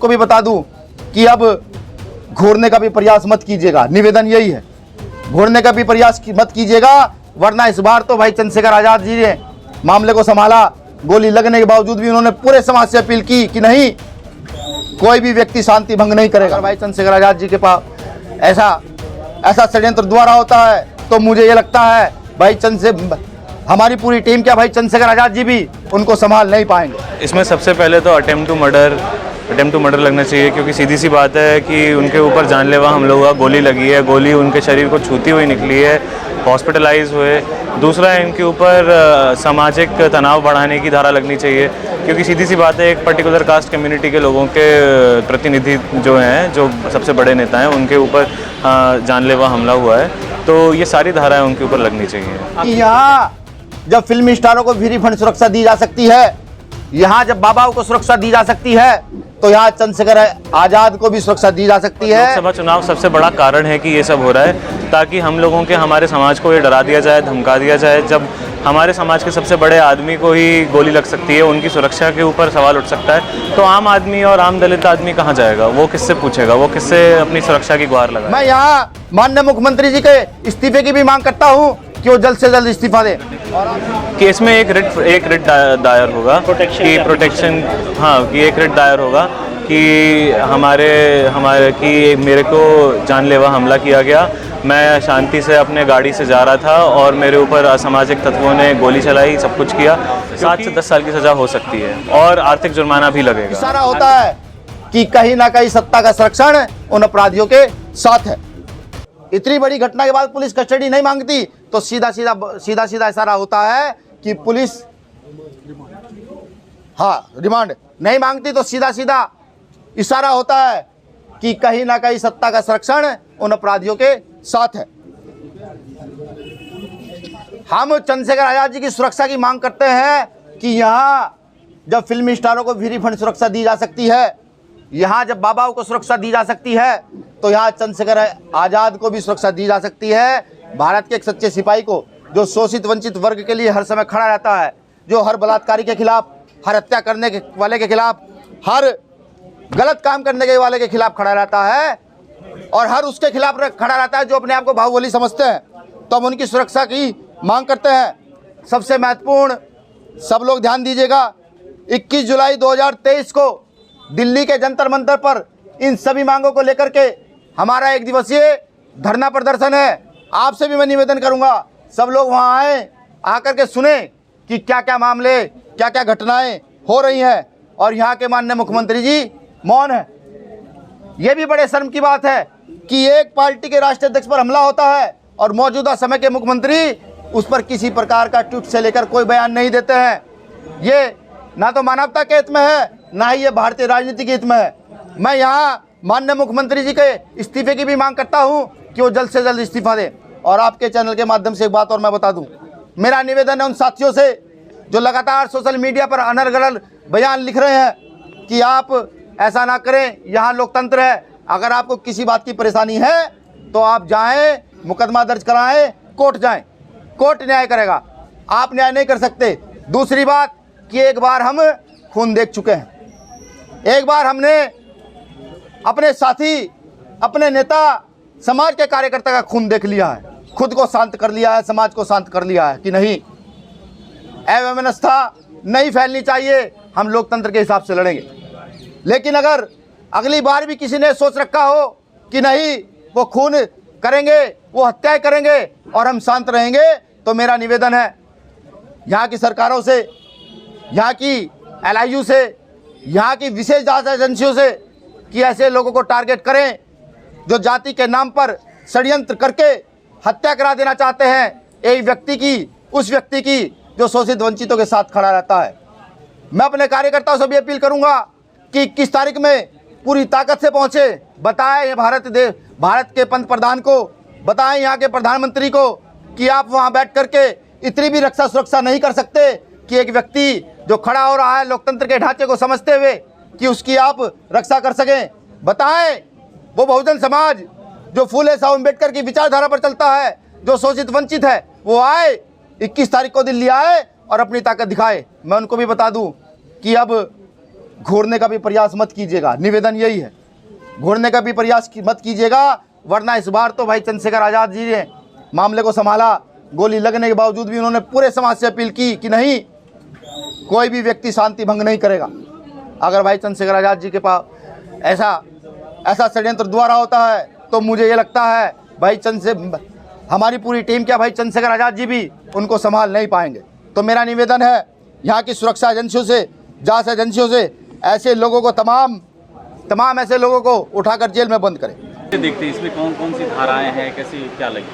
उनको भी बता दूं कि अब घूरने का भी प्रयास मत कीजिएगा। निवेदन यही है, घूरने का भी प्रयास मत कीजिएगा, वरना इस बार तो भाई चंद्रशेखर आजाद जी ने मामले को संभाला। गोली लगने के बावजूद भी उन्होंने पूरे समाज से अपील की कि नहीं, कोई भी व्यक्ति शांति भंग नहीं करेगा। भाई चंद्रशेखर आजाद जी के पास ऐसा षड्यंत्र द्वारा होता है तो मुझे ये लगता है भाई हमारी पूरी टीम क्या, भाई चंद्रशेखर आजाद जी भी उनको संभाल नहीं पाएंगे। इसमें सबसे पहले तो अटेम्प्ट टू मर्डर लगना चाहिए, क्योंकि सीधी सी बात है कि उनके ऊपर जानलेवा हमला हुआ, गोली लगी है, गोली उनके शरीर को छूती हुई निकली है, हॉस्पिटलाइज हुए। दूसरा, इनके ऊपर सामाजिक तनाव बढ़ाने की धारा लगनी चाहिए, क्योंकि सीधी सी बात है एक पर्टिकुलर कास्ट कम्युनिटी के लोगों के प्रतिनिधि जो हैं, जो सबसे बड़े नेता हैं, उनके ऊपर जानलेवा हमला हुआ है। तो ये सारी धाराएं उनके ऊपर लगनी चाहिए। यहाँ जब फिल्मी स्टारों को फ्री फंड सुरक्षा दी जा सकती है, यहाँ जब बाबाओं को सुरक्षा दी जा सकती है, तो यहाँ चंद्रशेखर आजाद को भी सुरक्षा दी जा सकती है। लोकसभा चुनाव सबसे बड़ा कारण है कि ये सब हो रहा है, ताकि हम लोगों के, हमारे समाज को ये डरा दिया जाए, धमका दिया जाए। जब हमारे समाज के सबसे बड़े आदमी को ही गोली लग सकती है, उनकी सुरक्षा के ऊपर सवाल उठ सकता है, तो आम आदमी और आम दलित आदमी कहाँ जाएगा? वो किससे पूछेगा? वो किससे अपनी सुरक्षा की गुहार लगाएगा? मैं यहाँ माननीय मुख्यमंत्री जी के इस्तीफे की भी मांग करता हूँ कि वो जल्द से जल्द इस्तीफा दें। कि इसमें एक रिट दायर होगा कि प्रोटेक्शन, हाँ, कि एक रिट दायर होगा कि हमारे कि मेरे को जानलेवा हमला किया गया, मैं शांति से अपने गाड़ी से जा रहा था और मेरे ऊपर असामाजिक तत्वों ने गोली चलाई, सब कुछ किया। 7 से 10 साल की सज़ा हो सकती है और आर्थिक जुर्माना भी लगेगा। इशारा होता है कि कहीं ना कहीं सत्ता का संरक्षण उन अपराधियों के साथ है। इतनी बड़ी घटना के बाद पुलिस कस्टडी नहीं मांगती तो सीधा सीधा इशारा होता है कि पुलिस रिमांड नहीं मांगती, तो सीधा सीधा इशारा होता है कि कहीं ना कहीं सत्ता का संरक्षण उन अपराधियों के साथ है। हम चंद्रशेखर आजाद जी की सुरक्षा की मांग करते हैं कि यहाँ जब फिल्मी स्टारों को फ्री फंड सुरक्षा दी जा सकती है, यहाँ जब बाबाओं को सुरक्षा दी जा सकती है, तो यहाँ चंद्रशेखर आजाद को भी सुरक्षा दी जा सकती है। भारत के एक सच्चे सिपाही को, जो शोषित वंचित वर्ग के लिए हर समय खड़ा रहता है, जो हर बलात्कारी के खिलाफ, हर हत्या करने के वाले के खिलाफ, हर गलत काम करने के वाले के खिलाफ खड़ा रहता है और हर उसके खिलाफ खड़ा रहता है जो अपने आप को बाहुबली समझते हैं, तो हम उनकी सुरक्षा की मांग करते हैं। सबसे महत्वपूर्ण, सब लोग ध्यान दीजिएगा, 21 जुलाई 2023 को दिल्ली के जंतर मंतर पर इन सभी मांगों को लेकर के हमारा 1 दिवसीय धरना प्रदर्शन है। आपसे भी मैं निवेदन करूंगा, सब लोग वहां आए, आकर के सुने कि क्या क्या मामले, क्या क्या घटनाएं हो रही हैं, और यहाँ के माननीय मुख्यमंत्री जी मौन है। ये भी बड़े शर्म की बात है कि एक पार्टी के राष्ट्रीय अध्यक्ष पर हमला होता है और मौजूदा समय के मुख्यमंत्री उस पर किसी प्रकार का ट्वीट से लेकर कोई बयान नहीं देते हैं। ये ना तो मानवता के हित में है, ना ही ये भारतीय राजनीति के हित में है। मैं यहाँ माननीय मुख्यमंत्री जी के इस्तीफे की भी मांग करता हूँ कि वो जल्द से जल्द इस्तीफा दें। और आपके चैनल के माध्यम से एक बात और मैं बता दूँ, मेरा निवेदन है उन साथियों से जो लगातार सोशल मीडिया पर अनर्गल बयान लिख रहे हैं कि आप ऐसा ना करें, यहाँ लोकतंत्र है। अगर आपको किसी बात की परेशानी है तो आप जाएं, मुकदमा दर्ज कराएं, कोर्ट जाएं, कोर्ट न्याय करेगा, आप न्याय नहीं कर सकते। दूसरी बात कि एक बार हम खून देख चुके हैं, एक बार हमने अपने साथी, अपने नेता, समाज के कार्यकर्ता का खून देख लिया है, खुद को शांत कर लिया है, समाज को शांत कर लिया है कि नहीं, अव्यवस्था नहीं फैलनी चाहिए, हम लोकतंत्र के हिसाब से लड़ेंगे। लेकिन अगर अगली बार भी किसी ने सोच रखा हो कि नहीं वो खून करेंगे, वो हत्याएं करेंगे और हम शांत रहेंगे, तो मेरा निवेदन है यहाँ की सरकारों से, यहाँ की LIU से, यहाँ की विशेष जांच एजेंसियों से कि ऐसे लोगों को टारगेट करें जो जाति के नाम पर षड्यंत्र करके हत्या करा देना चाहते हैं एक व्यक्ति की, उस व्यक्ति की जो शोषित वंचितों के साथ खड़ा रहता है। मैं अपने कार्यकर्ताओं से भी अपील करूंगा कि 21 तारीख में पूरी ताकत से पहुंचे, बताएं भारत के पंत प्रधान को, बताएं यहाँ के प्रधानमंत्री को कि आप वहाँ बैठ करके इतनी भी रक्षा सुरक्षा नहीं कर सकते कि एक व्यक्ति जो खड़ा हो रहा है लोकतंत्र के ढांचे को समझते हुए कि उसकी आप रक्षा कर सकें। बताएं वो बहुजन समाज जो फूले साहब अम्बेडकर की विचारधारा पर चलता है, जो शोषित वंचित है, वो आए 21 तारीख को दिल्ली आए और अपनी ताकत दिखाए। मैं उनको भी बता दूं कि अब घूरने का भी प्रयास मत कीजिएगा, निवेदन यही है, घूरने का भी प्रयास मत कीजिएगा, वरना इस बार तो भाई चंद्रशेखर आज़ाद जी ने मामले को संभाला। गोली लगने के बावजूद भी उन्होंने पूरे समाज से अपील की कि नहीं, कोई भी व्यक्ति शांति भंग नहीं करेगा। अगर भाई चंद्रशेखर आज़ाद जी के पास ऐसा षड्यंत्र द्वारा होता है तो मुझे ये लगता है भाई हमारी पूरी टीम क्या, भाई चंद्रशेखर आज़ाद जी भी उनको संभाल नहीं पाएंगे। तो मेरा निवेदन है यहाँ की सुरक्षा एजेंसियों से, जांच एजेंसियों से, ऐसे लोगों को तमाम ऐसे लोगों को उठाकर जेल में बंद करें। देखते हैं इसमें कौन कौन सी धाराएं हैं, कैसी क्या लगी?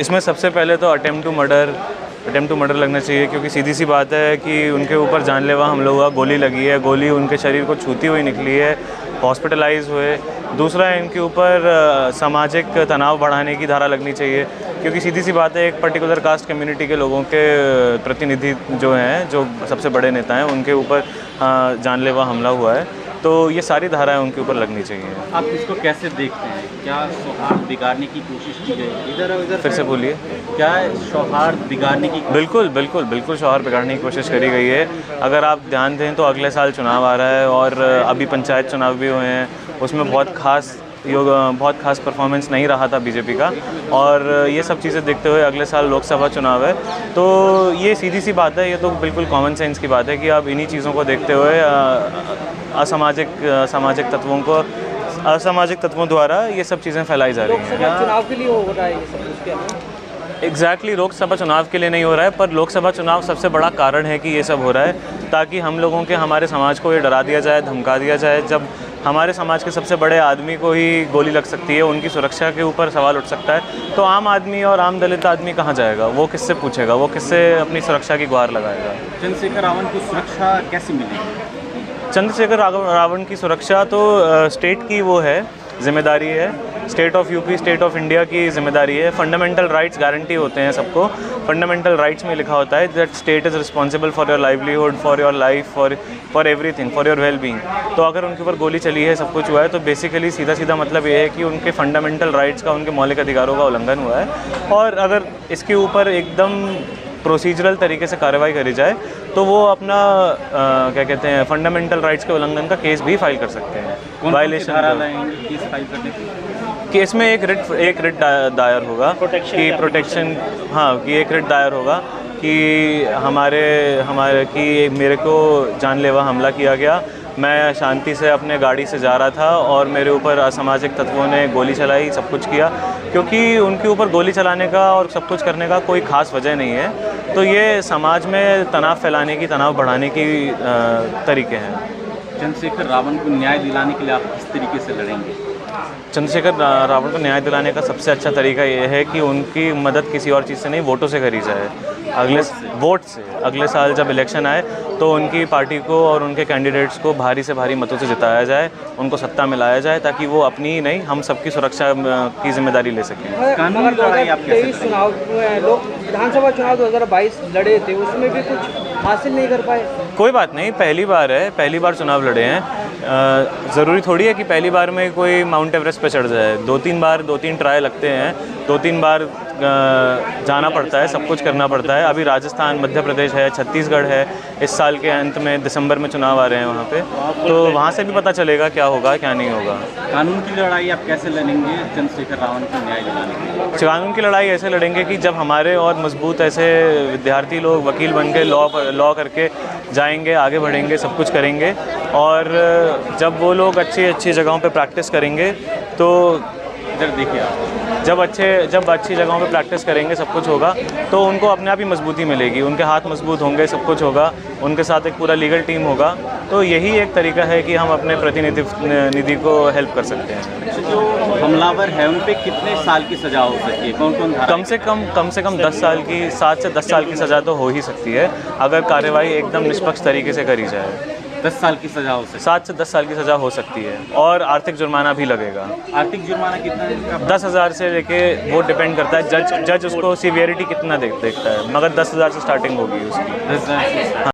इसमें सबसे पहले तो अटेम्प्ट टू मर्डर लगना चाहिए, क्योंकि सीधी सी बात है कि उनके ऊपर जानलेवा हमला हुआ, गोली लगी है, गोली उनके शरीर को छूती हुई निकली है, हॉस्पिटलाइज हुए। दूसरा है इनके ऊपर सामाजिक तनाव बढ़ाने की धारा लगनी चाहिए, क्योंकि सीधी सी बात है एक पर्टिकुलर कास्ट कम्युनिटी के लोगों के प्रतिनिधि जो हैं, जो सबसे बड़े नेता हैं, उनके ऊपर जानलेवा हमला हुआ है। तो ये सारी धाराएं उनके ऊपर लगनी चाहिए। आप इसको कैसे देखते हैं? क्या सौहार्द बिगाड़ने की कोशिश की गई? इधर फिर से बोलिए। क्या सौहार्द बिगाड़ने की? बिल्कुल सौहार्द बिगाड़ने की कोशिश करी गई है। अगर आप ध्यान दें तो अगले साल चुनाव आ रहा है और अभी पंचायत चुनाव भी हुए हैं, उसमें बहुत खास परफॉर्मेंस नहीं रहा था बीजेपी का, और ये सब चीज़ें देखते हुए अगले साल लोकसभा चुनाव है। तो ये सीधी सी बात है, ये तो बिल्कुल कॉमन सेंस की बात है कि अब इन्हीं चीज़ों को देखते हुए असामाजिक तत्वों द्वारा ये सब चीज़ें फैलाई जा रही हैं। लोकसभा चुनाव के लिए हो रहा है ये सब कुछ क्या? एग्जैक्टली लोकसभा चुनाव के लिए नहीं हो रहा है, पर लोकसभा चुनाव सबसे बड़ा कारण है कि ये सब हो रहा है, ताकि हम लोगों के, हमारे समाज को ये डरा दिया जाए, धमका दिया जाए। जब हमारे समाज के सबसे बड़े आदमी को ही गोली लग सकती है, उनकी सुरक्षा के ऊपर सवाल उठ सकता है, तो आम आदमी और आम दलित आदमी कहाँ जाएगा? वो किससे पूछेगा? वो किससे अपनी सुरक्षा की गुहार लगाएगा? चंद्रशेखर रावण को सुरक्षा कैसे मिलेगी? चंद्रशेखर रावण की सुरक्षा तो स्टेट की वो है, जिम्मेदारी है, state of UP, state of India की जिम्मेदारी है। फंडामेंटल राइट्स गारंटी होते हैं सबको। फंडामेंटल राइट्स में लिखा होता है that state is responsible for your livelihood, for your life, for everything, for your well being. तो अगर उनके ऊपर गोली चली है, सब कुछ हुआ है, तो बेसिकली सीधा मतलब ये है कि उनके फंडामेंटल राइट्स का, उनके मौलिक अधिकारों का उल्लंघन हुआ है। और अगर इसके ऊपर एकदम प्रोसीजरल तरीके से कार्रवाई करी जाए तो वो अपना क्या कहते हैं, फंडामेंटल राइट्स के उल्लंघन का केस भी फाइल कर सकते हैं। वायलेशन केस फाइल करने की? केस में एक रिट दायर होगा कि प्रोटेक्शन, हाँ, कि एक रिट दायर होगा कि हमारे कि मेरे को जानलेवा हमला किया गया, मैं शांति से अपने गाड़ी से जा रहा था और मेरे ऊपर असामाजिक तत्वों ने गोली चलाई, सब कुछ किया। क्योंकि उनके ऊपर गोली चलाने का और सब कुछ करने का कोई ख़ास वजह नहीं है, तो ये समाज में तनाव फैलाने की, तनाव बढ़ाने की तरीके हैं। चंद्रशेखर रावण को न्याय दिलाने के लिए आप किस तरीके से लड़ेंगे? चंद्रशेखर रावण को न्याय दिलाने का सबसे अच्छा तरीका ये है कि उनकी मदद किसी और चीज़ से नहीं, वोटों से करी जाए। वोट से अगले साल जब इलेक्शन आए तो उनकी पार्टी को और उनके कैंडिडेट्स को भारी से भारी मतों से जिताया जाए, उनको सत्ता में लाया जाए, ताकि वो अपनी ही नहीं, हम सबकी सुरक्षा की जिम्मेदारी ले सकें। कानून लड़ाई आप कैसे चुनाव में लोग विधानसभा चुनाव 2022 लड़े थे, उसमें भी कुछ हासिल नहीं कर पाए? कोई बात नहीं, पहली बार है, पहली बार चुनाव लड़े हैं। ज़रूरी थोड़ी है कि पहली बार में कोई माउंट एवरेस्ट पे चढ़ जाए। 2-3 ट्राई लगते हैं, 2-3 बार जाना पड़ता है, सब कुछ करना पड़ता है। अभी राजस्थान, मध्य प्रदेश है, छत्तीसगढ़ है, इस साल के अंत में दिसंबर में चुनाव आ रहे हैं वहाँ पे, तो वहाँ से भी पता चलेगा क्या होगा क्या नहीं होगा। कानून की लड़ाई आप कैसे लड़ेंगे चंद्रशेखर रावण को न्याय दिलाने के लिए? कानून की लड़ाई ऐसे लड़ेंगे कि जब हमारे और मजबूत ऐसे विद्यार्थी लोग वकील बन के लॉ करके जाएंगे, आगे बढ़ेंगे, सब कुछ करेंगे, और जब वो लोग अच्छी जगहों पे प्रैक्टिस करेंगे, तो इधर देखिए आप, जब अच्छी जगहों पे प्रैक्टिस करेंगे, सब कुछ होगा, तो उनको अपने आप ही मजबूती मिलेगी, उनके हाथ मजबूत होंगे, सब कुछ होगा, उनके साथ एक पूरा लीगल टीम होगा। तो यही एक तरीका है कि हम अपने प्रतिनिधि को हेल्प कर सकते हैं। जो हमलावर है उन पे कितने साल की सज़ा हो सकती है? कौन कम से कम 10 साल की, 7 से 10 साल की सज़ा तो हो ही सकती है, अगर कार्रवाई एकदम निष्पक्ष तरीके से करी जाए। 10 साल की सज़ा हो सकती है? 7 से 10 साल की सज़ा हो सकती है, और आर्थिक जुर्माना भी लगेगा। आर्थिक जुर्माना कितना है? 10,000 से लेके, वो डिपेंड करता है, जज उसको सीवियरिटी कितना देखता है, मगर 10,000 से स्टार्टिंग होगी उसकी। 10,000।